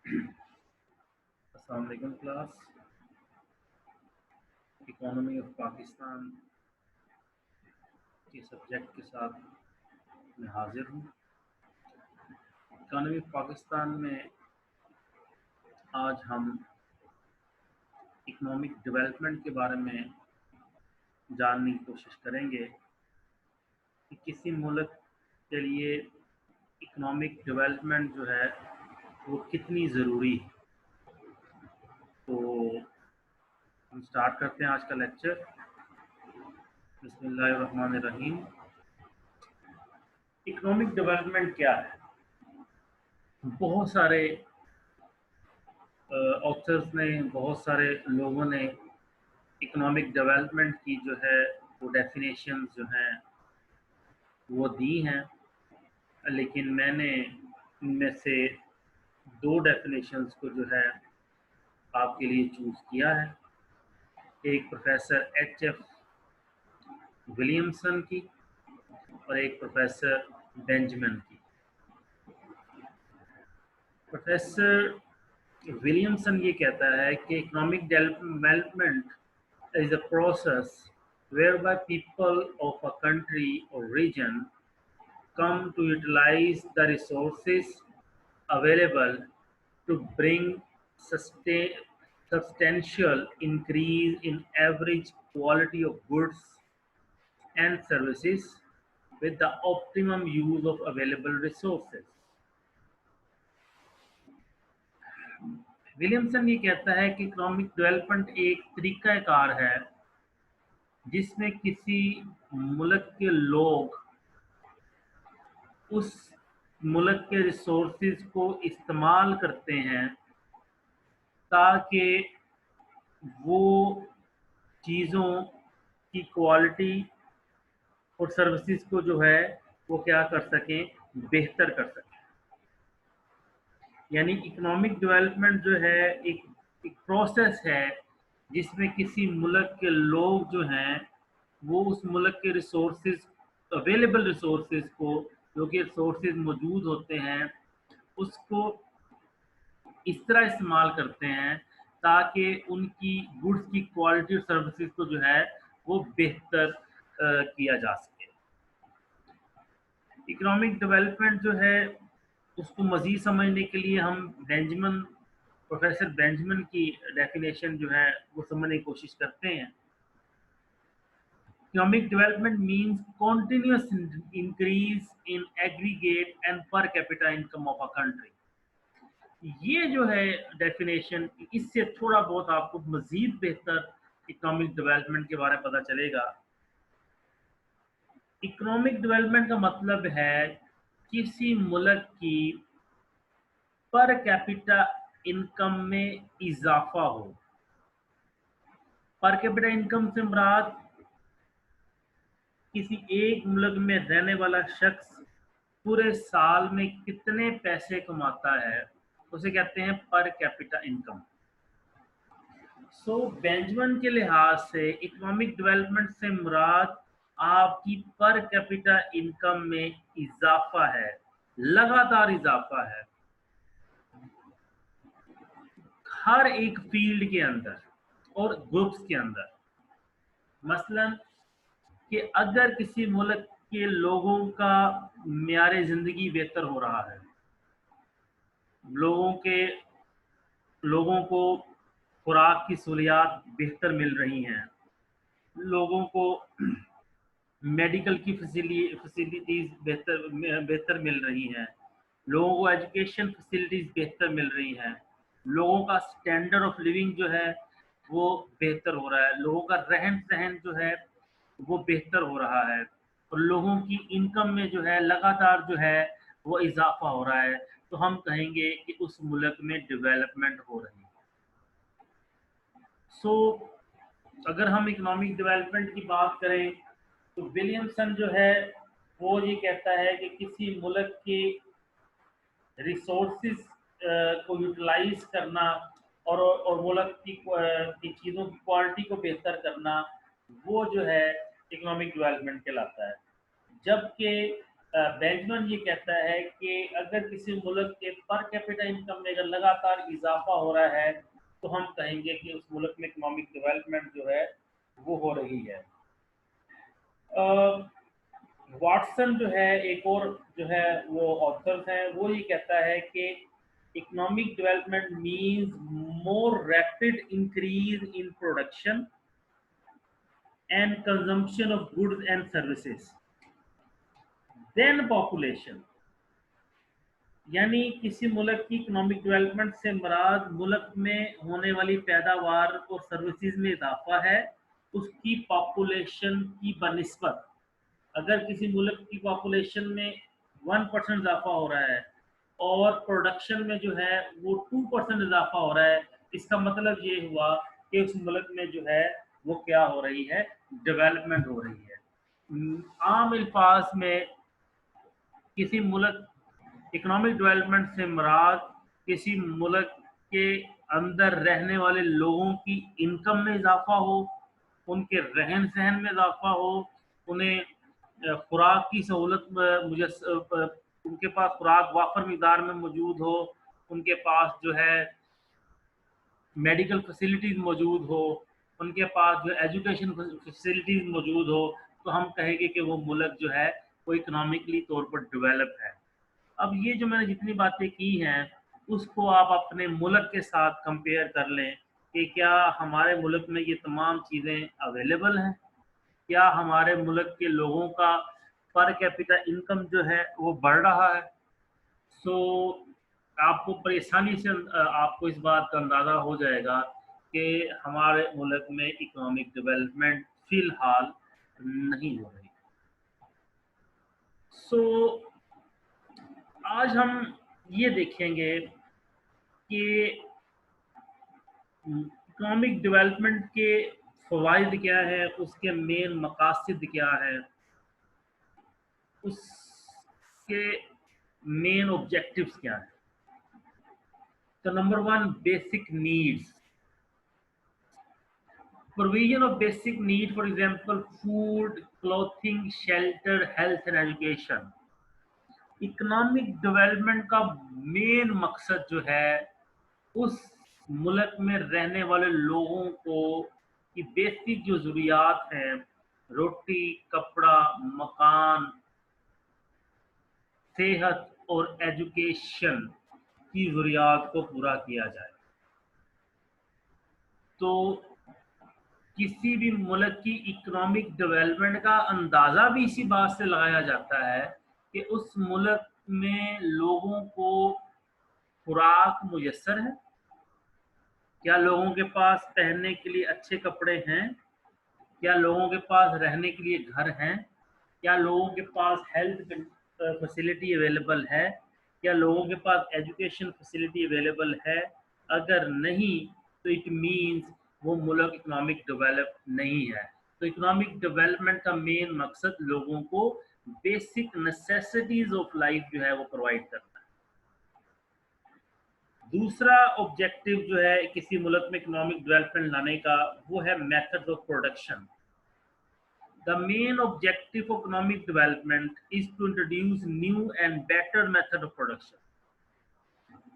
अस्सलाम वालेकुम class. Economy of Pakistan के सब्जेक्ट के साथ मैं हाजिर हूँ। इकोनॉमी ऑफ पाकिस्तान में आज हम इकोनॉमिक डेवलपमेंट के बारे में जानने की कोशिश करेंगे कि किसी मुल्क के लिए इकोनॉमिक डेवलपमेंट जो है वो कितनी ज़रूरी है। तो हम स्टार्ट करते हैं आज का लेक्चर। बिस्मिल्लाहिर्रहमानिर्रहीम। इकोनॉमिक डेवलपमेंट क्या है? बहुत सारे ऑथर्स ने, बहुत सारे लोगों ने इकोनॉमिक डेवलपमेंट की जो है वो डेफिनेशन जो हैं वो दी हैं, लेकिन मैंने इनमें से दो डेफिनेशंस को जो है आपके लिए चूज़ किया है। एक प्रोफेसर एच.एफ. विलियमसन की और एक प्रोफेसर बेंजामिन की। प्रोफेसर विलियमसन ये कहता है कि economic development is a process whereby people of a country or region come to utilize the resources available to bring substantial increase in average quality of goods and services with the optimum use of available resources. Williamson ये कहता है कि economic development एक तरीकाकार है जिसमें किसी मुल्क के लोग उस मुल्क के रिसोर्सेज को इस्तेमाल करते हैं ताकि वो चीज़ों की क्वालिटी और सर्विसेज को जो है वो क्या कर सकें, बेहतर कर सकें। यानी इकोनॉमिक डेवलपमेंट जो है एक प्रोसेस है जिसमें किसी मुल्क के लोग जो हैं वो उस मुल्क के रिसोर्सेज, अवेलेबल रिसोर्सेज को, जो कि रिसोर्सेज मौजूद होते हैं, उसको इस तरह इस्तेमाल करते हैं ताकि उनकी गुड्स की क्वालिटी और सर्विसेज को जो है वो बेहतर किया जा सके। इकोनॉमिक डेवलपमेंट जो है उसको मज़ीद समझने के लिए हम प्रोफेसर बेंजामिन की डेफिनेशन जो है वो समझने की कोशिश करते हैं। Economic development means continuous increase in aggregate and per capita income of a country. ये जो है डेफिनेशन, इससे थोड़ा बहुत आपको मजीद बेहतर इकोनॉमिक डेवलपमेंट के बारे में पता चलेगा। इकोनॉमिक डेवलपमेंट का मतलब है किसी मुल्क की पर कैपिटा इनकम में इजाफा हो। पर कैपिटा इनकम से मुराद किसी एक मुल्क में रहने वाला शख्स पूरे साल में कितने पैसे कमाता है, उसे कहते हैं पर कैपिटा इनकम। सो बेंजामिन के लिहाज से इकोनॉमिक डेवलपमेंट से मुराद आपकी पर कैपिटा इनकम में इजाफा है, लगातार इजाफा है, हर एक फील्ड के अंदर और ग्रुप्स के अंदर। मसलन कि अगर किसी मुल्क के लोगों का मेयार ज़िंदगी बेहतर हो रहा है, लोगों को खुराक की सहूलियात बेहतर मिल रही हैं, लोगों को मेडिकल की फैसिलिटीज़ बेहतर मिल रही हैं, लोगों को एजुकेशन फैसिलिटीज़ बेहतर मिल रही हैं, लोगों का स्टैंडर्ड ऑफ लिविंग जो है वो बेहतर हो रहा है, लोगों का रहन सहन जो है वो बेहतर हो रहा है, और लोगों की इनकम में जो है लगातार जो है वो इजाफा हो रहा है, तो हम कहेंगे कि उस मुल्क में डेवलपमेंट हो रही है। सो अगर हम इकोनॉमिक डेवलपमेंट की बात करें तो विलियमसन जो है वो ये कहता है कि किसी मुल्क के रिसोर्सेज को यूटिलाइज करना और मुल्क की चीज़ों की क्वालिटी को बेहतर करना, वो जो है इकोनॉमिक डेवलपमेंट कहलाता है। जबकि बेंचमैन ये कहता है कि अगर किसी मुल्क के पर कैपिटा इनकम में अगर लगातार इजाफा हो रहा है तो हम कहेंगे कि उस मुल्क में इकोनॉमिक डेवलपमेंट जो है वो हो रही है। वाटसन जो है एक और जो है वो ऑथर है, वो ये कहता है कि economic development means more rapid increase in production and consumption of goods and services then population. यानी किसी मुल्क की इकोनॉमिक डेवलपमेंट से मुराद मुल्क में होने वाली पैदावार और सर्विसेज में इजाफा है उसकी पॉपुलेशन की बनिस्बत। अगर किसी मुल्क की पॉपुलेशन में 1% इजाफा हो रहा है और प्रोडक्शन में जो है वो 2% इजाफा हो रहा है, इसका मतलब ये हुआ कि उस मुल्क में जो है वो क्या हो रही है, डेवलपमेंट हो रही है। आम अल्फाज में किसी मुल्क इकोनॉमिक डेवलपमेंट से मुराद किसी मुल्क के अंदर रहने वाले लोगों की इनकम में इजाफा हो, उनके रहन सहन में इजाफा हो, उन्हें खुराक की सहूलत उनके पास खुराक वाफर मिकदार में मौजूद हो, उनके पास जो है मेडिकल फैसिलिटीज़ मौजूद हो, उनके पास जो एजुकेशन फैसिलिटीज़ मौजूद हो, तो हम कहेंगे कि वो मुल्क जो है वो इकोनॉमिकली तौर पर डेवलप है। अब ये जो मैंने जितनी बातें की हैं उसको आप अपने मुल्क के साथ कंपेयर कर लें कि क्या हमारे मुल्क में ये तमाम चीज़ें अवेलेबल हैं, क्या हमारे मुल्क के लोगों का पर कैपिटा इनकम जो है वो बढ़ रहा है। सो आपको परेशानी से आपको इस बात का अंदाज़ा हो जाएगा कि हमारे मुल्क में इकोनॉमिक डेवलपमेंट फ़िलहाल नहीं हो रही। सो आज हम ये देखेंगे कि इकोनॉमिक डेवलपमेंट के फ़वाइद क्या है, उसके मेन मकासद क्या है, उसके मेन ऑब्जेक्टिव्स क्या है। तो number 1, basic needs, provision of basic need, for example food, clothing, shelter, health and education। Economic development का मेन मकसद जो है उस मुल्क में रहने वाले लोगों को की बेसिक जो ज़रूरियात हैं, रोटी, कपड़ा, मकान, सेहत और एजुकेशन की ज़रूरियात को पूरा किया जाए। तो किसी भी मुल्क की इकोनॉमिक डेवलपमेंट का अंदाज़ा भी इसी बात से लगाया जाता है कि उस मुल्क में लोगों को खुराक मुयस्सर है, क्या लोगों के पास पहनने के लिए अच्छे कपड़े हैं, क्या लोगों के पास रहने के लिए घर हैं, क्या लोगों के पास हेल्थ फैसिलिटी अवेलेबल है, क्या लोगों के पास एजुकेशन फैसिलिटी अवेलेबल है। अगर नहीं तो इट मीन्स वो मुल्क इकोनॉमिक डेवलप नहीं है। तो इकोनॉमिक डेवलपमेंट का मेन मकसद लोगों को बेसिक नेसेसिटीज़ ऑफ लाइफ जो है वो प्रोवाइड करना है। दूसरा ऑब्जेक्टिव जो है किसी मुल्क में इकोनॉमिक डेवलपमेंट लाने का वो है methods of production. The main objective of economic development is to introduce new and better method of production।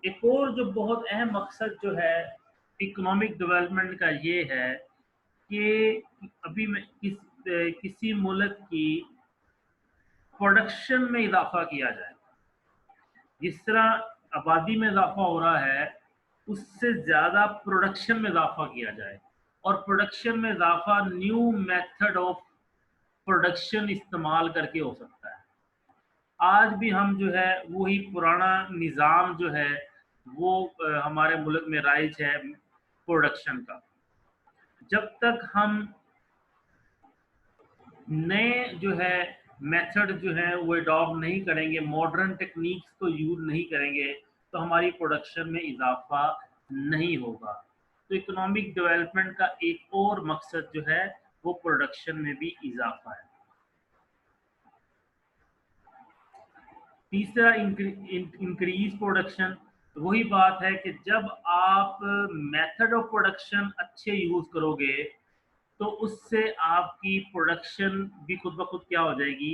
एक और जो बहुत अहम मकसद जो है इकोनॉमिक डेवलपमेंट का ये है कि अभी मैं किसी मुल्क की प्रोडक्शन में इजाफा किया जाए। जिस तरह आबादी में इजाफा हो रहा है उससे ज़्यादा प्रोडक्शन में इजाफा किया जाए, और प्रोडक्शन में इजाफा न्यू मेथड ऑफ प्रोडक्शन इस्तेमाल करके हो सकता है। आज भी हम जो है वही पुराना निज़ाम जो है वो हमारे मुल्क में राइज है प्रोडक्शन का। जब तक हम नए जो है मेथड जो है वो अडॉप्ट नहीं करेंगे, मॉडर्न टेक्निक्स को यूज़ नहीं करेंगे, तो हमारी प्रोडक्शन में इजाफा नहीं होगा। तो इकोनॉमिक डेवलपमेंट का एक और मकसद जो है वो प्रोडक्शन में भी इजाफा है। तीसरा इंक्रीज प्रोडक्शन। वही बात है कि जब आप मेथड ऑफ प्रोडक्शन अच्छे यूज़ करोगे तो उससे आपकी प्रोडक्शन भी खुद ब खुद क्या हो जाएगी,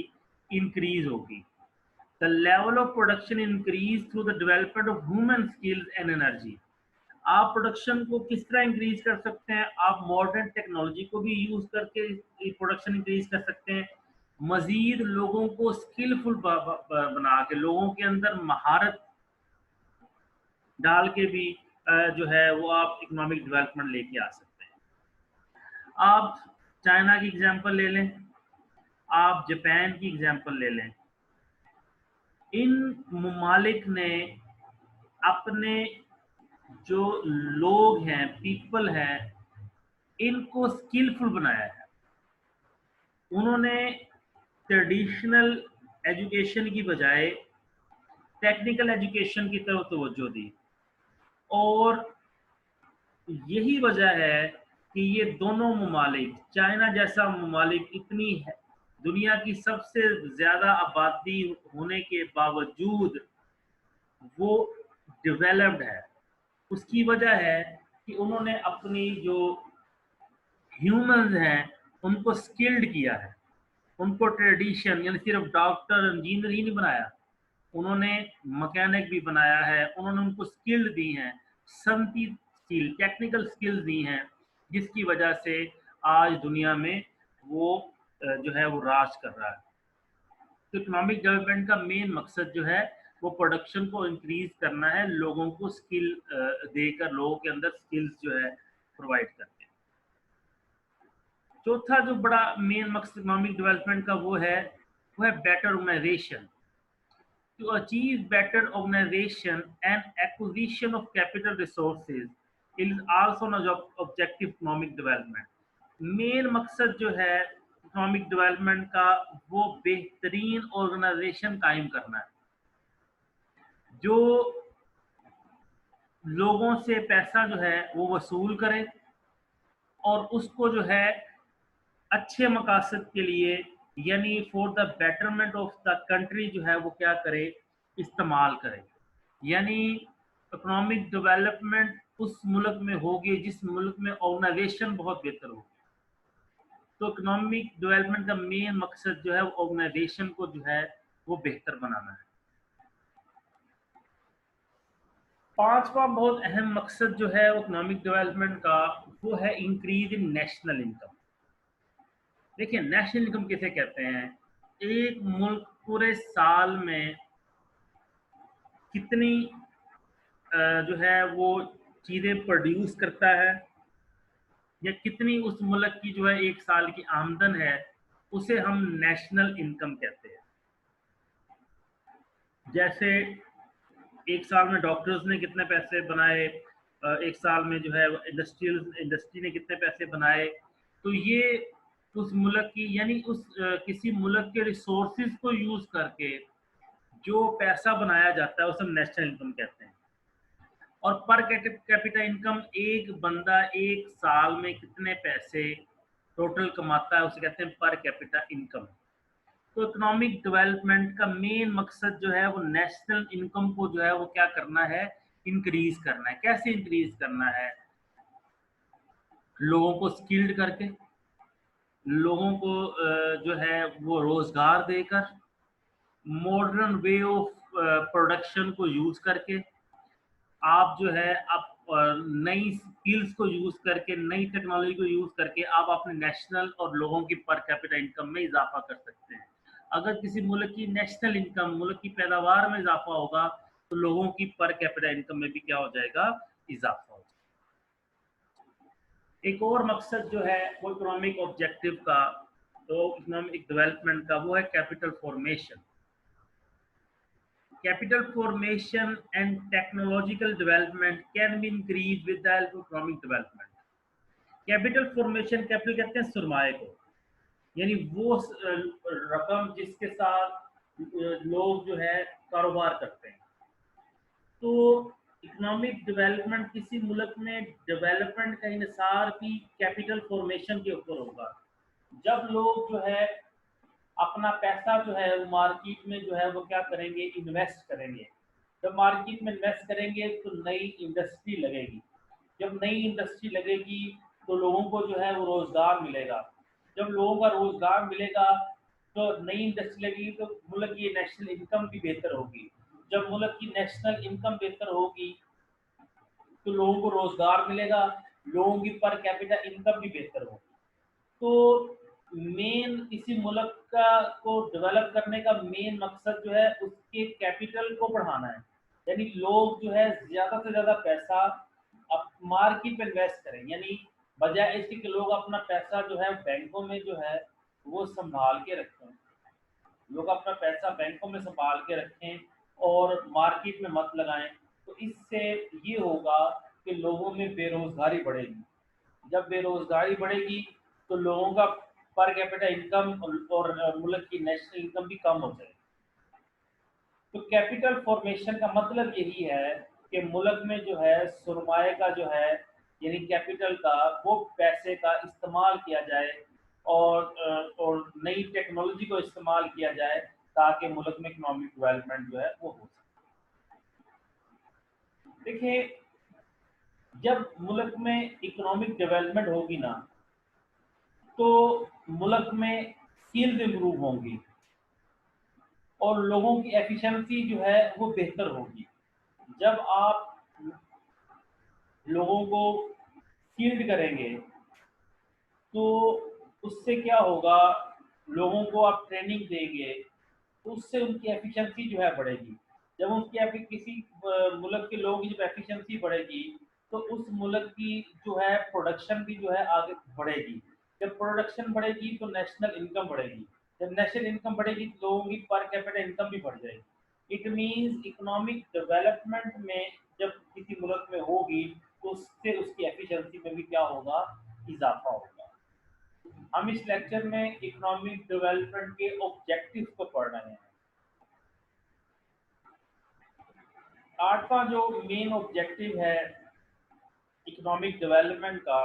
इंक्रीज होगी। The level of production increase through the development of human skills and energy. आप प्रोडक्शन को किस तरह इंक्रीज कर सकते हैं? आप मॉडर्न टेक्नोलॉजी को भी यूज करके प्रोडक्शन इंक्रीज कर सकते हैं। मजीद लोगों को स्किलफुल बना के, लोगों के अंदर महारत डाल के भी जो है वो आप इकोनॉमिक डेवलपमेंट लेके आ सकते हैं। आप चाइना की एग्जांपल ले लें, आप जापान की एग्जांपल ले लें। इन ममालिक ने अपने जो लोग हैं, पीपल हैं, इनको स्किलफुल बनाया है। उन्होंने ट्रेडिशनल एजुकेशन की बजाय टेक्निकल एजुकेशन की तरफ तवज्जो दी, और यही वजह है कि ये दोनों ममालिक, चाइना जैसा ममालिक इतनी है, दुनिया की सबसे ज़्यादा आबादी होने के बावजूद वो डेवलप्ड है। उसकी वजह है कि उन्होंने अपनी जो ह्यूमंस हैं उनको स्किल्ड किया है, उनको ट्रेडिशन यानी सिर्फ डॉक्टर इंजीनियर ही नहीं बनाया, उन्होंने मैकेनिक भी बनाया है, उन्होंने उनको स्किल दी हैं, सनती स्किल, टेक्निकल स्किल्स दी हैं, जिसकी वजह से आज दुनिया में वो जो है वो राज कर रहा है। तो इकोनॉमिक डेवलपमेंट का मेन मकसद जो है वो प्रोडक्शन को इंक्रीज करना है, लोगों को स्किल देकर, लोगों के अंदर स्किल्स जो है प्रोवाइड करके। चौथा जो बड़ा मेन मकसद इकोनॉमिक डेवलपमेंट का वो है better organisation. To achieve better organization and acquisition of capital resources is also an objective economic development. Main मकसद जो है इकोनॉमिक डेवलपमेंट का वो बेहतरीन ऑर्गेनाइजेशन कायम करना है, जो लोगों से पैसा जो है वो वसूल करे और उसको जो है अच्छे मकासद के लिए, यानी for the betterment of the country जो है वो क्या करे, इस्तेमाल करे। यानी इकोनॉमिक डेवलपमेंट उस मुल्क में होगी जिस मुल्क में ऑर्गेनाइजेशन बहुत बेहतर होगी। तो इकोनॉमिक डेवलपमेंट का मेन मकसद जो है वो ऑर्गेनाइजेशन को जो है वो बेहतर बनाना है। पांचवा बहुत अहम मकसद जो है इकोनॉमिक डेवलपमेंट का वो है इंक्रीज इन नेशनल इनकम। देखिए, नेशनल इनकम किसे कहते हैं? एक मुल्क पूरे साल में कितनी जो है वो चीज़ें प्रोड्यूस करता है, या कितनी उस मुल्क की जो है एक साल की आमदन है, उसे हम नेशनल इनकम कहते हैं। जैसे एक साल में डॉक्टर्स ने कितने पैसे बनाए, एक साल में जो है इंडस्ट्री ने कितने पैसे बनाए, तो ये उस मुल्क की, यानी उस किसी मुल्क के रिसोर्सेज को यूज करके जो पैसा बनाया जाता है उसे हम नेशनल इनकम कहते हैं। और पर कैपिटा इनकम, एक बंदा एक साल में कितने पैसे टोटल कमाता है उसे कहते हैं पर कैपिटा इनकम। तो इकोनॉमिक डेवलपमेंट का मेन मकसद जो है वो नेशनल इनकम को जो है वो क्या करना है, इंक्रीज करना है। कैसे इंक्रीज करना है? लोगों को स्किल्ड करके, लोगों को जो है वो रोजगार देकर, मॉडर्न वे ऑफ प्रोडक्शन को यूज करके, आप जो है आप नई स्किल्स को यूज करके, नई टेक्नोलॉजी को यूज करके आप अपने नेशनल और लोगों की पर कैपिटा इनकम में इजाफा कर सकते हैं। अगर किसी मुल्क की नेशनल इनकम, मुल्क की पैदावार में इजाफा होगा तो लोगों की पर कैपिटा इनकम में भी क्या हो जाएगा, इजाफा हो जाएगा। एक और मकसद जो है वो इकोनॉमिक ऑब्जेक्टिव का, तो इकोनॉमिक डेवलपमेंट का, वो है capital formation. Capital formation and technological development can be increased with the help of economic development. Capital formation, capital कहते हैं सरमाए को, यानी वो रकम जिसके साथ लोग जो है कारोबार करते हैं। तो इकोनॉमिक डेवलपमेंट किसी मुल्क में डेवलपमेंट का इन्हिसार भी कैपिटल फॉर्मेशन के ऊपर होगा। जब लोग जो है अपना पैसा जो है वो मार्केट में जो है वो क्या करेंगे, इन्वेस्ट करेंगे। जब मार्केट में इन्वेस्ट करेंगे तो नई इंडस्ट्री लगेगी, जब नई इंडस्ट्री लगेगी तो लोगों को जो है वो रोजगार मिलेगा। जब लोगों का रोजगार मिलेगा تو نئی انڈسٹری لگے گی تو ملک کی نیشنل انکم بھی بہتر ہوگی. جب ملک کی نیشنل انکم بہتر ہوگی تو لوگوں کو روزگار ملے گا, لوگوں کی پر کیپٹا انکم بھی بہتر ہوگی. تو مین کسی ملک کا کو ڈیولپ کرنے کا مین مقصد جو ہے اس کے کیپٹل کو بڑھانا ہے. یعنی لوگ جو ہے زیادہ سے زیادہ پیسہ مارکیٹ میں انویسٹ کریں, یعنی بجائے اس کے کہ لوگ اپنا پیسہ جو ہے بینکوں میں جو ہے وہ سنبھال کے رکھیں, لوگ اپنا پیسہ بینکوں میں سنبھال کے رکھیں اور مارکیٹ میں مت لگائیں. تو اس سے یہ ہوگا کہ لوگوں میں بے روزگاری بڑھے گی. جب بے روزگاری بڑھے گی تو لوگوں کا پر کیپٹا انکم اور ملک کی نیشنل انکم بھی کم ہو جائے گی. تو کیپٹل فارمیشن کا مطلب یہی ہے کہ ملک میں جو ہے سرمایہ کا جو ہے یعنی کیپٹل کا وہ پیسے کا استعمال کیا جائے اور نئی ٹیکنالوجی کو استعمال کیا جائے تاکہ ملک میں اکنامک ڈیولپمنٹ جو ہے وہ ہو سکے. دیکھیں جب ملک میں اکنامک ڈیولپمنٹ ہوگی نا تو ملک میں اسکلز امپروو ہوں گی اور لوگوں کی ایفیشنسی جو ہے وہ بہتر ہوگی. جب آپ لوگوں کو اسکلڈ کریں گے تو اس سے کیا ہوگا, لوگوں کو آپ ٹریننگ دیں گے تو اس سے ان کی ایفیشنسی جو ہے بڑھے گی. جب ان کی کسی ملک کے لوگوں کی جب ایفیشنسی بڑھے گی تو اس ملک کی جو ہے پروڈکشن بھی جو ہے آگے بڑھے گی. جب پروڈکشن بڑھے گی تو نیشنل انکم بڑھے گی. جب نیشنل انکم بڑھے گی تو لوگوں کی پر کیپٹا انکم بھی بڑھ جائے گی. اٹ مینس اکنامک ڈیولپمنٹ میں جب کسی ملک میں ہوگی تو اس سے اس کی ایفیشنسی میں بھی کیا ہوگا, اضافہ ہوگا. ہم اس لیکچر میں اکنامک ڈیولپمنٹ کے آبجیکٹیو کو پڑھ رہے ہیں. آٹھواں جو مین آبجیکٹیو ہے اکنامک ڈیولپمنٹ کا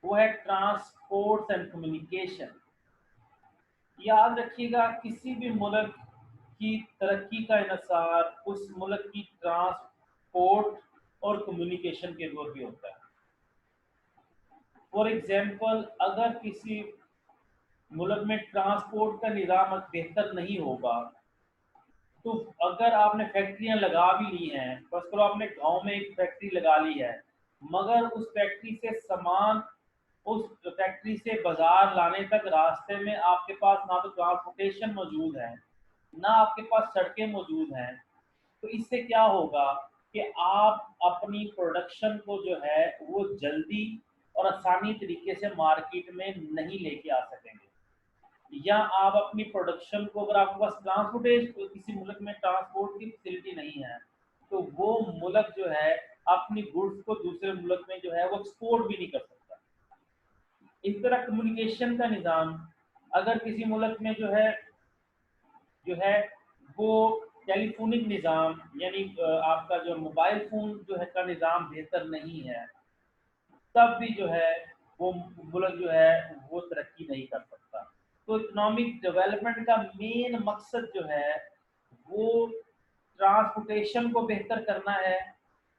وہ ہے ٹرانسپورٹ اینڈ کمیونیکیشن. یاد رکھیے گا کسی بھی ملک کی ترقی کا انحصار اس ملک کی ٹرانسپورٹ اور کمیونیکیشن کے اوپر بھی ہوتا ہے. فار ایگزامپل اگر کسی ملک میں ٹرانسپورٹ کا نظام بہتر نہیں ہوگا تو اگر آپ نے فیکٹریاں لگا بھی لی ہیں, بس کرو آپ نے گاؤں میں ایک فیکٹری لگا لی ہے, مگر اس فیکٹری سے سامان اس فیکٹری سے بازار لانے تک راستے میں آپ کے پاس نہ تو ٹرانسپورٹیشن موجود ہے نہ آپ کے پاس سڑکیں موجود ہیں, تو اس سے کیا ہوگا کہ آپ اپنی پروڈکشن کو جو ہے وہ جلدی اور آسانی طریقے سے مارکیٹ میں نہیں لے کے آ سکیں گے. یا آپ اپنی پروڈکشن کو اگر آپ کے پاس ٹرانسپورٹیشن کسی ملک میں ٹرانسپورٹ کی فیسلٹی نہیں ہے تو وہ ملک جو ہے اپنی گڈس کو دوسرے ملک میں جو ہے وہ ایکسپورٹ بھی نہیں کر سکتا. اس طرح کمیونیکیشن کا نظام اگر کسی ملک میں جو ہے وہ ٹیلی فونک نظام یعنی آپ کا جو موبائل فون جو ہے کا نظام بہتر نہیں ہے تب بھی جو ہے وہ ملک جو ہے وہ ترقی نہیں کر سکتا. تو اکنامک ڈیولپمنٹ کا مین مقصد جو ہے وہ ٹرانسپورٹیشن کو بہتر کرنا ہے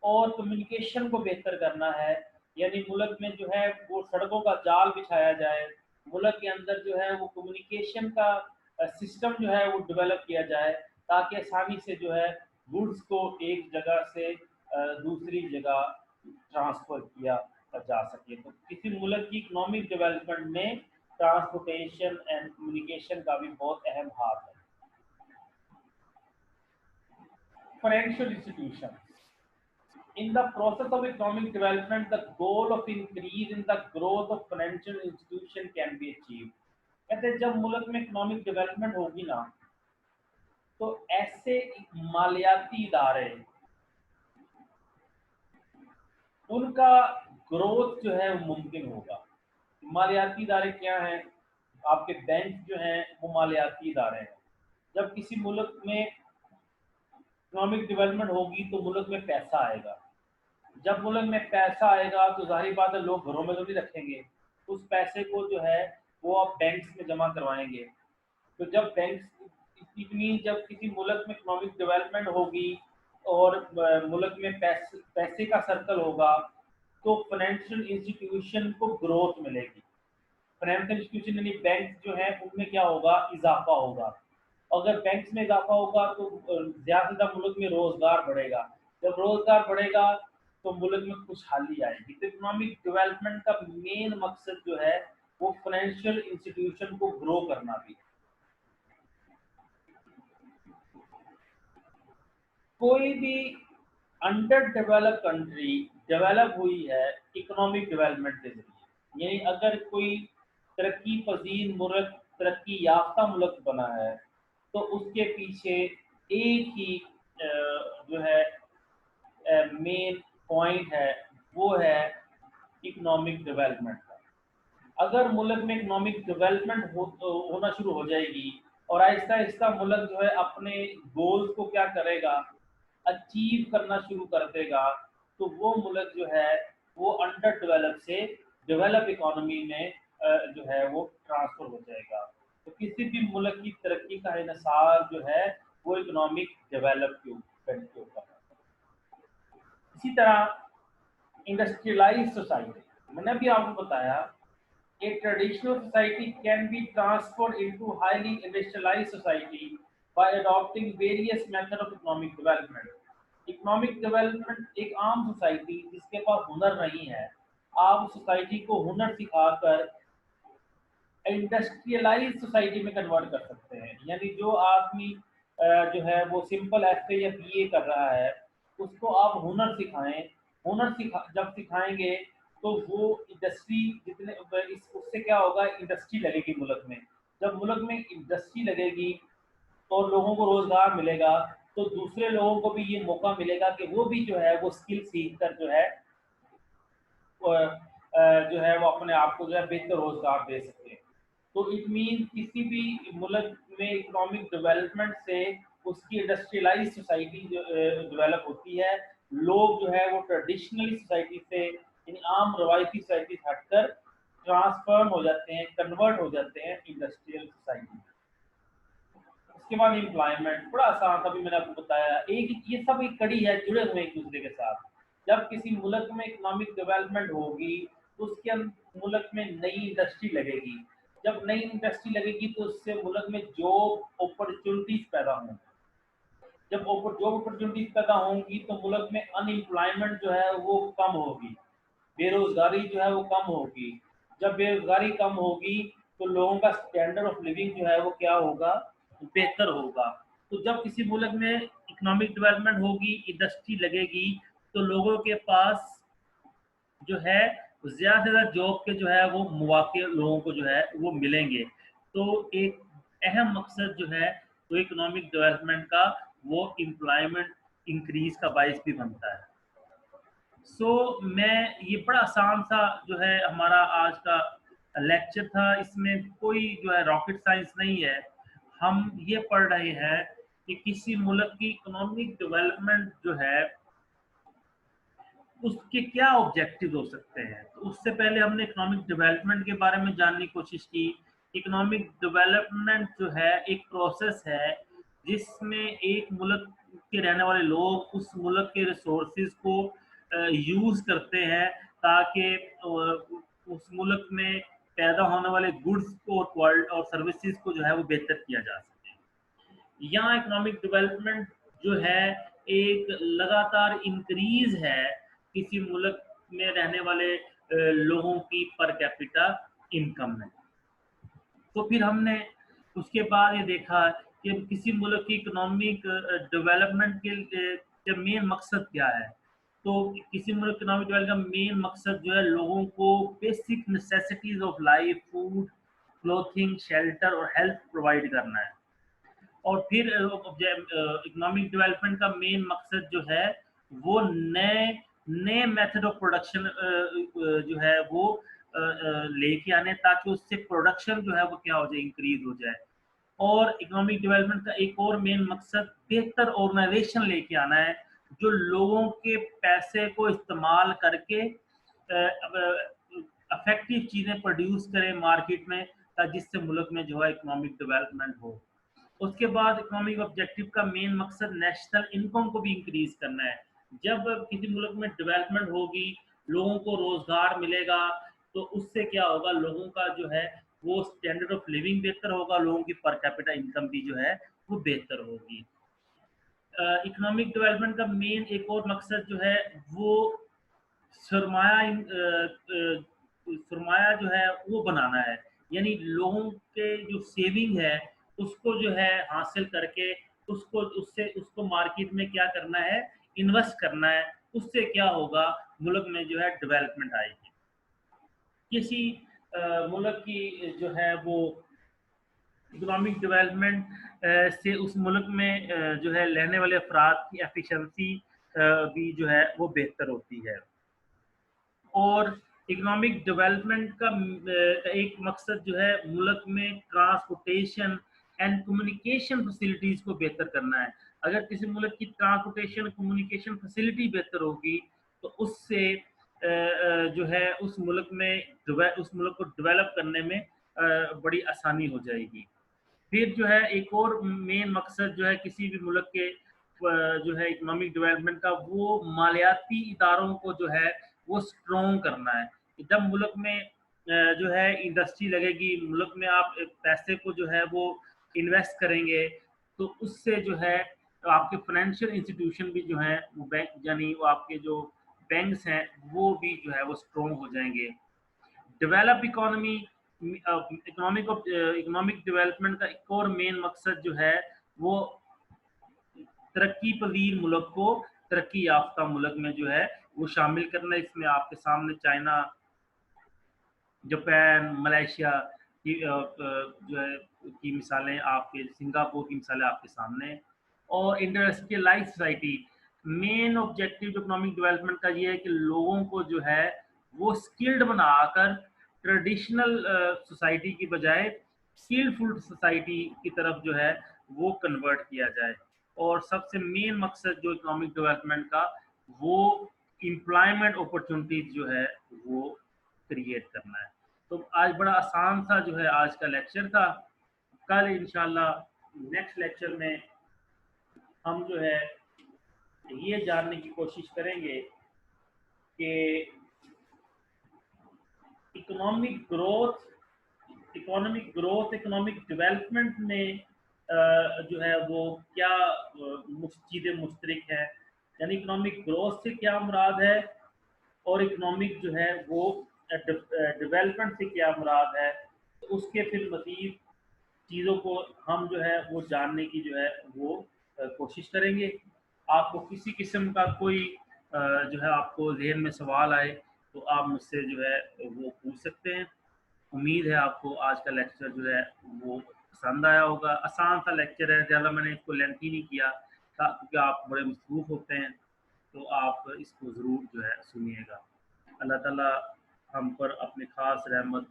اور کمیونیکیشن کو بہتر کرنا ہے. یعنی ملک میں جو ہے وہ سڑکوں کا جال بچھایا جائے, ملک کے اندر جو ہے وہ کمیونیکیشن کا سسٹم جو ہے وہ ڈیولپ کیا جائے تاکہ آسانی سے جو ہے گڈس کو ایک جگہ سے دوسری جگہ ٹرانسفر کیا جا سکے. تو کسی ملک کی اکنامک ڈیولپمنٹ میں ٹرانسپورٹیشن اینڈ کمیونیکیشن کا بھی بہت اہم ہاتھ ہے. Financial institution in the process of economic development the goal of increase in the growth of financial institution can be achieved. کہتے ہیں جب ملک میں اکنامک ڈیولپمنٹ ہوگی نا تو ایسے مالیاتی ادارے ان کا گروتھ جو ہے وہ ممکن ہوگا. مالیاتی ادارے کیا ہیں؟ آپ کے بینک جو ہیں وہ مالیاتی ادارے ہیں. جب کسی ملک میں اکنامک ڈیولپمنٹ ہوگی تو ملک میں پیسہ آئے گا. جب ملک میں پیسہ آئے گا تو ظاہری بات ہے لوگ گھروں میں تو نہیں رکھیں گے, اس پیسے کو جو ہے وہ آپ بینکس میں جمع کروائیں گے. تو جب بینکس اتنی جب کسی ملک میں اکنامک ڈیولپمنٹ ہوگی اور ملک میں پیسے کا سرکل ہوگا تو فائنینشیل انسٹیٹیوشن کو گروتھ ملے گی. फाइनेंशियल इंस्टीट्यूशन यानी बैंक जो है उनमें क्या होगा, इजाफा होगा। अगर बैंक्स में इजाफा होगा तो ज़्यादा से ज़्यादा मुल्क में रोज़गार बढ़ेगा। जब रोज़गार बढ़ेगा तो मुल्क में खुशहाली आएगी। तो इकोनॉमिक डेवलपमेंट का मेन मकसद जो है वो फाइनेंशियल इंस्टीट्यूशन को ग्रो करना भी है। कोई भी अंडर डेवलप कंट्री डेवलप हुई है इकोनॉमिक डेवलपमेंट के जरिए। यानी अगर कोई तरक्की पजीर मुल्क, तरक्की याफ्ता मुल्क बना है तो उसके पीछे एक ही जो है मेन पॉइंट है, वो है इकोनॉमिक डेवलपमेंट का। अगर मुल्क में इकोनॉमिक डेवलपमेंट होना शुरू हो जाएगी और आहिस्ता आहिस्ता मुल्क जो है अपने गोल्स को क्या करेगा, अचीव करना शुरू कर देगा, तो वो मुल्क जो है वो अंडर डेवलप से डेवलप इकोनॉमी में जो है वो ट्रांसफर हो जाएगा। तो किसी भी मुल्क की तरक्की का इन्हिसार जो है वो इकोनॉमिक डेवलप के ऊपर है। इसी तरह इंडस्ट्रियलाइज सोसाइटी, मैंने अभी आपको बताया, a traditional society can be transformed into highly industrialized society by adopting various methods of economic development. Economic development एक आम सोसाइटी जिसके पास हुनर नहीं है, आप उस सोसाइटी को हुनर सिखाकर इंडस्ट्रियलाइज सोसाइटी में कन्वर्ट कर सकते हैं। यानी जो आदमी जो है वो सिंपल एफ या बीए कर रहा है, उसको आप हुनर सिखाएं। जब सिखाएंगे तो वो इंडस्ट्री जितने उससे क्या होगा, इंडस्ट्री लगेगी मुल्क में। जब मुल्क में इंडस्ट्री लगेगी तो लोगों को रोजगार मिलेगा, तो दूसरे लोगों को भी ये मौका मिलेगा कि वो भी जो है वो स्किल सीख कर जो है वो अपने आप को जो है बेहतर रोजगार दे सकते हैं। तो इट मीन किसी भी मुल्क में इकोनॉमिक डेवलपमेंट से उसकी इंडस्ट्रियलाइज सोसाइटी जो डेवलप होती है। लोग जो है वो ट्रेडिशनली सोसाइटी से, यानी आम रवायती सोसाइटी से हटकर ट्रांसफॉर्म हो जाते हैं, कन्वर्ट हो जाते हैं इंडस्ट्रियल सोसाइटी में। उसके बाद एम्प्लॉयमेंट बड़ा आसान था, अभी मैंने आपको बताया। एक ये सब एक कड़ी है, जुड़े हुए एक दूसरे के साथ। जब किसी मुल्क में इकोनॉमिक डेवलपमेंट होगी तो उसके मुल्क में नई इंडस्ट्री लगेगी। जब नई इंडस्ट्री लगेगी तो उससे मुल्क में जॉब अपॉर्चुनिटीज पैदा होंगी। जब जॉब अपॉर्चुनिटीज पैदा होंगी तो मुल्क में अनएम्प्लॉयमेंट जो है वो कम होगी, बेरोजगारी जो है वो कम होगी। जब बेरोजगारी कम होगी तो लोगों का स्टैंडर्ड ऑफ लिविंग जो है वो क्या होगा, बेहतर होगा। तो जब किसी मुल्क में इकोनॉमिक डेवलपमेंट होगी, इंडस्ट्री लगेगी, तो लोगों के पास जो है ज़्यादा से ज़्यादा जॉब के जो है वो मौके लोगों को जो है वो मिलेंगे। तो एक अहम मकसद जो है वो इकोनॉमिक डेवलपमेंट का वो एम्प्लॉयमेंट इंक्रीज का बायस भी बनता है। मैं ये बड़ा आसान सा जो है हमारा आज का लेक्चर था, इसमें कोई जो है रॉकेट साइंस नहीं है। हम ये पढ़ रहे हैं कि किसी मुल्क की इकोनॉमिक डेवलपमेंट जो है उसके क्या ऑब्जेक्टिव हो सकते हैं। तो उससे पहले हमने इकोनॉमिक डेवलपमेंट के बारे में जानने की कोशिश की। इकोनॉमिक डेवलपमेंट जो है एक प्रोसेस है जिसमें एक मुल्क के रहने वाले लोग उस मुल्क के रिसोर्सेज को यूज़ करते हैं ताकि उस मुल्क में पैदा होने वाले गुड्स को और सर्विसेज को जो है वो बेहतर किया जा सके। यहाँ इकोनॉमिक डेवलपमेंट जो है एक लगातार इंक्रीज है किसी मुल्क में रहने वाले लोगों की पर कैपिटा इनकम में। तो फिर हमने उसके बाद ये देखा कि किसी मुल्क की इकोनॉमिक डेवलपमेंट के मेन मकसद क्या है। तो किसी मुल्क की इकोनॉमिक डेवलपमेंट का मेन मकसद जो है लोगों को basic necessities of life, food, clothing, shelter और हेल्थ प्रोवाइड करना है। और फिर इकोनॉमिक डेवलपमेंट का मेन मकसद जो है वो नए नए मेथड ऑफ प्रोडक्शन जो है वो लेके आने, ताकि उससे प्रोडक्शन जो है वो क्या हो जाए, इंक्रीज हो जाए। और इकोनॉमिक डेवलपमेंट का एक और मेन मकसद बेहतर ऑर्गेनाइजेशन लेके आना है जो लोगों के पैसे को इस्तेमाल करके अफेक्टिव चीज़ें प्रोड्यूस करें मार्केट में, जिससे मुल्क में जो है इकोनॉमिक डेवलपमेंट हो। उसके बाद इकोनॉमिक ऑब्जेक्टिव का मेन मकसद नेशनल इनकम को भी इंक्रीज करना है। जब किसी मुल्क में डेवलपमेंट होगी, लोगों को रोजगार मिलेगा, تو اس سے کیا ہوگا، لوگوں کا جو ہے وہ اسٹینڈرڈ آف لیونگ بہتر ہوگا، لوگوں کی پر کیپٹا انکم بھی جو ہے وہ بہتر ہوگی۔ اکنامک ڈیولپمنٹ کا مین ایک اور مقصد جو ہے وہ سرمایہ جو ہے وہ بنانا ہے، یعنی لوگوں کے جو سیونگ ہے اس کو جو ہے حاصل کر کے اس کو مارکیٹ میں کیا کرنا ہے، انویسٹ کرنا ہے، اس سے کیا ہوگا، ملک میں جو ہے ڈیولپمنٹ آئے گی۔ کسی ملک کی جو ہے وہ اکنامک ڈیولپمنٹ سے اس ملک میں جو ہے رہنے والے افراد کی ایفیشنسی بھی جو ہے وہ بہتر ہوتی ہے۔ اور اکنامک ڈیولپمنٹ کا ایک مقصد جو ہے ملک میں ٹرانسپورٹیشن اینڈ کمیونیکیشن فیسلٹیز کو بہتر کرنا ہے۔ اگر کسی ملک کی ٹرانسپورٹیشن کمیونیکیشن فیسلٹی بہتر ہوگی تو اس سے جو ہے اس ملک کو ڈیولپ کرنے میں بڑی آسانی ہو جائے گی۔ پھر جو ہے ایک اور مین مقصد جو ہے کسی بھی ملک کے جو ہے اکنامک ڈیولپمنٹ کا، وہ مالیاتی اداروں کو جو ہے وہ اسٹرانگ کرنا ہے۔ جب ملک میں جو ہے انڈسٹری لگے گی، ملک میں آپ پیسے کو جو ہے وہ انویسٹ کریں گے، تو اس سے جو ہے آپ کے فائنینشیل انسٹیٹیوشن بھی جو ہیں وہ بینک، یعنی وہ آپ کے جو بینکس ہیں وہ بھی جو ہے وہ اسٹرانگ ہو جائیں گے۔ ڈیولپ اکانومی، اکنامک ڈیولپمنٹ کا ایک اور مین مقصد جو ہے وہ ترقی پذیر ملک کو ترقی یافتہ ملک میں جو ہے وہ شامل کرنا۔ اس میں آپ کے سامنے چائنا، جاپان، ملیشیا کی جو ہے کی مثالیں، آپ کے سنگاپور کی مثالیں آپ کے سامنے۔ اور industrialise society, main objective economic development کا یہ ہے کہ لوگوں کو جو ہے وہ اسکلڈ بنا کر ٹریڈیشنل سوسائٹی کی بجائے اسکلفل سوسائٹی کی طرف جو ہے وہ کنورٹ کیا جائے۔ اور سب سے مین مقصد جو اکنامک ڈیولپمنٹ کا، وہ امپلائمنٹ اپرچونٹیز جو ہے وہ کریٹ کرنا ہے۔ تو آج بڑا آسان سا جو ہے آج کا لیکچر تھا۔ کل انشاءاللہ نیکسٹ لیکچر میں ہم جو ہے یہ جاننے کی کوشش کریں گے کہ اکنامک ڈیولپمنٹ میں جو ہے وہ کیا چیزیں مشترک ہے، یعنی اکنامک گروتھ سے کیا مراد ہے، اور اکنامک جو ہے وہ ڈیولپمنٹ سے کیا مراد ہے۔ اس کے پھر مزید چیزوں کو ہم جو ہے وہ جاننے کی جو ہے وہ کوشش کریں گے۔ آپ کو کسی قسم کا کوئی جو ہے آپ کو ذہن میں سوال آئے تو آپ مجھ سے جو ہے وہ پوچھ سکتے ہیں۔ امید ہے آپ کو آج کا لیکچر جو ہے وہ پسند آیا ہوگا۔ آسان سا لیکچر ہے، زیادہ میں نے اس کو لینتھی نہیں کیا کیونکہ آپ بڑے مصروف ہوتے ہیں، تو آپ اس کو ضرور جو ہے سنیے گا۔ اللہ تعالیٰ ہم پر اپنے خاص رحمت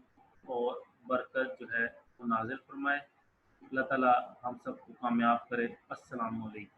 اور برکت جو ہے وہ نازل فرمائے۔ اللہ تعالیٰ ہم سب کو کامیاب کرے۔ السلام علیکم۔